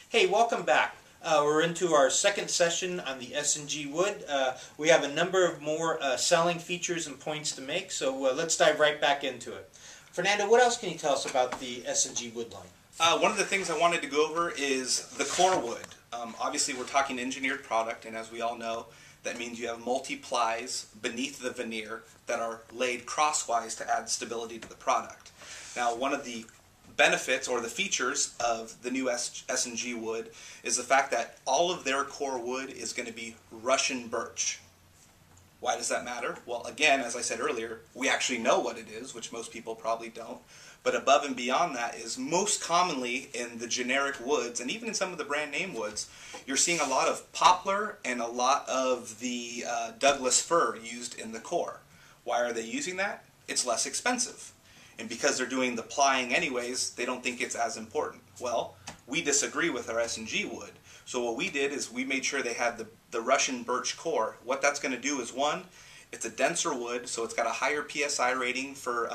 Hey, welcome back. We're into our second session on the S&G wood. We have a number of more selling features and points to make, so let's dive right back into it. Fernando, what else can you tell us about the S&G wood line? One of the things I wanted to go over is the core wood. Obviously, we're talking engineered product, and as we all know, that means you have multi-plies beneath the veneer that are laid crosswise to add stability to the product. Now, one of the benefits or the features of the new S&G wood is the fact that all of their core wood is going to be Russian birch. Why does that matter? Well, again, as I said earlier, we actually know what it is, which most people probably don't. But above and beyond that is most commonly in the generic woods, and even in some of the brand name woods, you're seeing a lot of poplar and a lot of the Douglas fir used in the core. Why are they using that? It's less expensive. And because they're doing the plying anyways, they don't think it's as important. Well, we disagree with our S&G wood. So what we did is we made sure they had the Russian birch core. What that's going to do is, one, it's a denser wood, so it's got a higher PSI rating for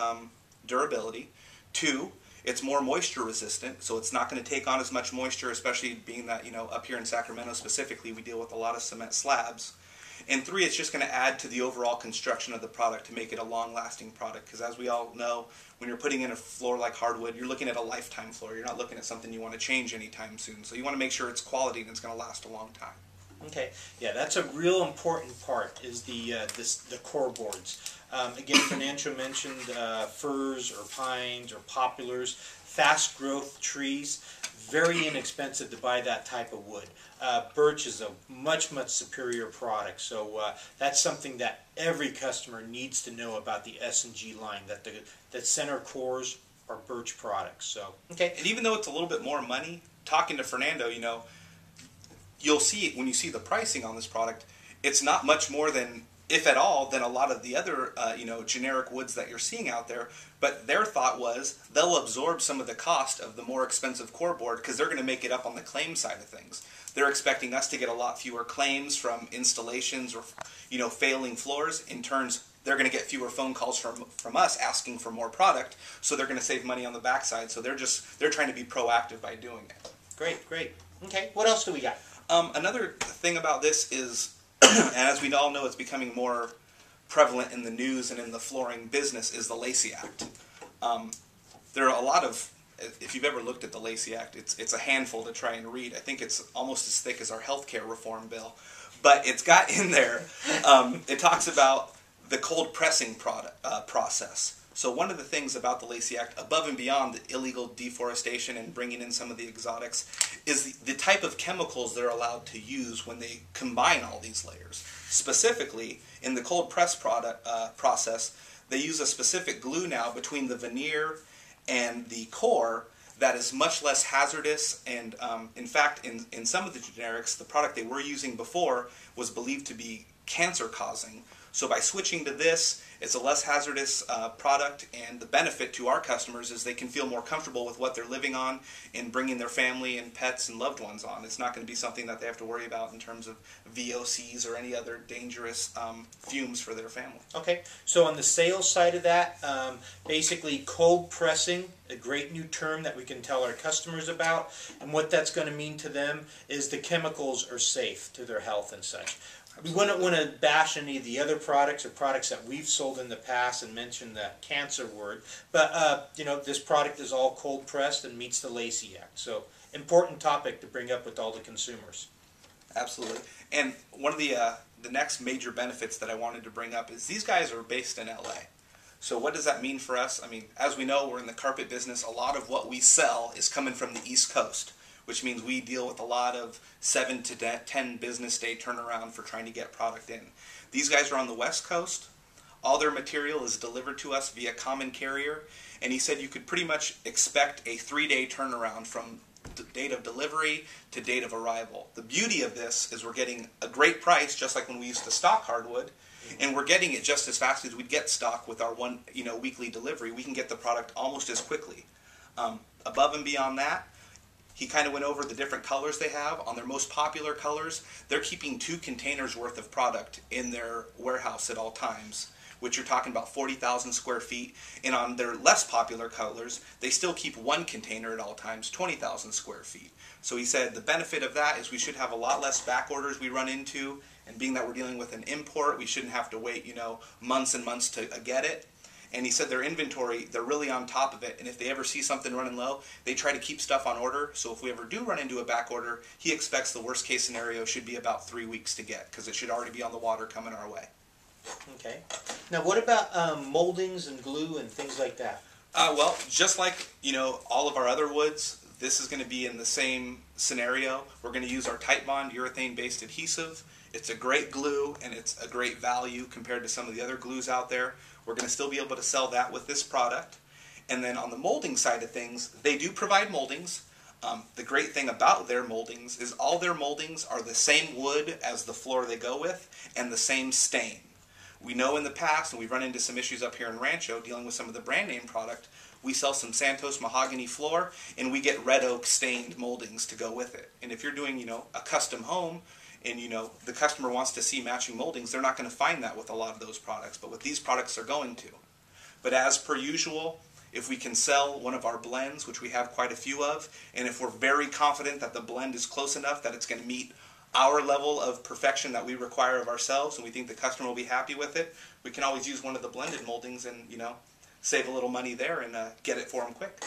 durability. Two, it's more moisture resistant, so it's not going to take on as much moisture, especially being that, up here in Sacramento specifically, we deal with a lot of cement slabs. And three, it's just going to add to the overall construction of the product to make it a long-lasting product. Because as we all know, when you're putting in a floor like hardwood, you're looking at a lifetime floor. You're not looking at something you want to change anytime soon. So you want to make sure it's quality and it's going to last a long time. Okay, yeah, that's a real important part, is the core boards. Again, Fernando mentioned firs or pines or poplars, fast growth trees. Very inexpensive to buy that type of wood. Birch is a much superior product, so that's something that every customer needs to know about the S&G line, that the center cores are birch products. So okay. And even though it's a little bit more money, talking to Fernando, you'll see it when you see the pricing on this product. It's not much more than, if at all, than a lot of the other generic woods that you're seeing out there. But their thought was they'll absorb some of the cost of the more expensive core board because they're going to make it up on the claim side of things. They're expecting us to get a lot fewer claims from installations or failing floors. In turns, they're going to get fewer phone calls from us asking for more product, so they're going to save money on the backside. So they're trying to be proactive by doing it. Great. Okay, what else do we got? Another thing about this is, and as we all know, it's becoming more prevalent in the news and in the flooring business, is the Lacey Act. There are a lot of, if you've ever looked at the Lacey Act, it's a handful to try and read. I think it's almost as thick as our healthcare reform bill. But it's got in there, it talks about the cold pressing process. So one of the things about the Lacey Act, above and beyond the illegal deforestation and bringing in some of the exotics, is the type of chemicals they're allowed to use when they combine all these layers. Specifically, in the cold press process, they use a specific glue now between the veneer and the core that is much less hazardous, and in fact, in some of the generics, the product they were using before was believed to be cancer-causing. So by switching to this, it's a less hazardous product, and the benefit to our customers is they can feel more comfortable with what they're living on and bringing their family and pets and loved ones on. It's not going to be something that they have to worry about in terms of VOCs or any other dangerous fumes for their family. Okay, so on the sales side of that, basically cold pressing, a great new term that we can tell our customers about, and what that's going to mean to them is the chemicals are safe to their health and such. We wouldn't want to bash any of the other products or products that we've sold in the past and mention the cancer word, but this product is all cold pressed and meets the Lacey Act. So important topic to bring up with all the consumers. Absolutely. And one of the next major benefits that I wanted to bring up is these guys are based in LA. So what does that mean for us? I mean, as we know, we're in the carpet business. A lot of what we sell is coming from the East Coast, which means we deal with a lot of 7 to 10 business day turnaround for trying to get product in. These guys are on the West Coast. All their material is delivered to us via common carrier, and he said you could pretty much expect a 3-day turnaround from date of delivery to date of arrival. The beauty of this is we're getting a great price, just like when we used to stock hardwood, and we're getting it just as fast as we'd get stock with our one weekly delivery. We can get the product almost as quickly. Above and beyond that, he kind of went over the different colors they have. On their most popular colors, they're keeping 2 containers worth of product in their warehouse at all times, which you're talking about 40,000 square feet. And on their less popular colors, they still keep one container at all times, 20,000 square feet. So he said the benefit of that is we should have a lot less back orders we run into, and being that we're dealing with an import, we shouldn't have to wait, months and months to get it. And he said their inventory, they're really on top of it, and if they ever see something running low, they try to keep stuff on order. So if we ever do run into a back order, he expects the worst case scenario should be about 3 weeks to get, because it should already be on the water coming our way. Okay. Now what about moldings and glue and things like that? Well, just like all of our other woods, this is going to be in the same scenario. We're going to use our Titebond urethane-based adhesive. It's a great glue, and it's a great value compared to some of the other glues out there. We're going to still be able to sell that with this product. And then on the molding side of things, they do provide moldings. The great thing about their moldings is all their moldings are the same wood as the floor they go with and the same stain. We know in the past, and we've run into some issues up here in Rancho dealing with some of the brand name product, we sell some Santos mahogany floor and we get red oak stained moldings to go with it. And if you're doing, a custom home, and the customer wants to see matching moldings, they're not going to find that with a lot of those products, but with these products they're going to. But as per usual, if we can sell one of our blends, which we have quite a few of, and if we're very confident that the blend is close enough that it's going to meet our level of perfection that we require of ourselves, and we think the customer will be happy with it, we can always use one of the blended moldings and save a little money there and get it for them quick.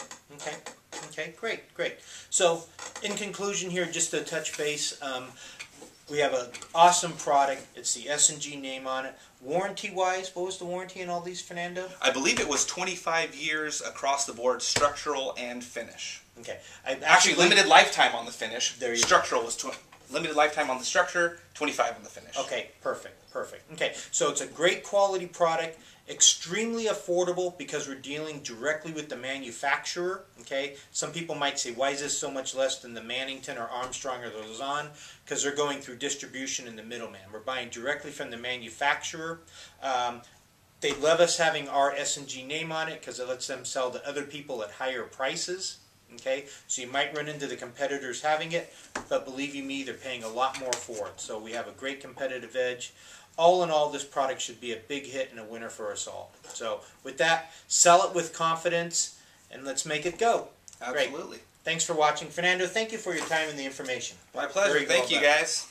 Okay, great. So in conclusion here, just to touch base, we have an awesome product. It's the S&G name on it. Warranty-wise, what was the warranty in all these, Fernando? I believe it was 25 years across the board, structural and finish. Okay. Actually, limited lifetime on the finish. There you structural was limited lifetime on the structure, 25 on the finish. Okay, perfect. Okay, so it's a great quality product, extremely affordable because we're dealing directly with the manufacturer. Okay, some people might say, why is this so much less than the Mannington or Armstrong or the Lausanne? Because they're going through distribution in the middleman. We're buying directly from the manufacturer. They love us having our S&G name on it because it lets them sell to other people at higher prices. Okay, so you might run into the competitors having it, but believe you me, they're paying a lot more for it. So we have a great competitive edge. All in all, this product should be a big hit and a winner for us all. So with that, sell it with confidence, and let's make it go. Absolutely. Great. Thanks for watching. Fernando, thank you for your time and the information. My pleasure. Thank you, guys.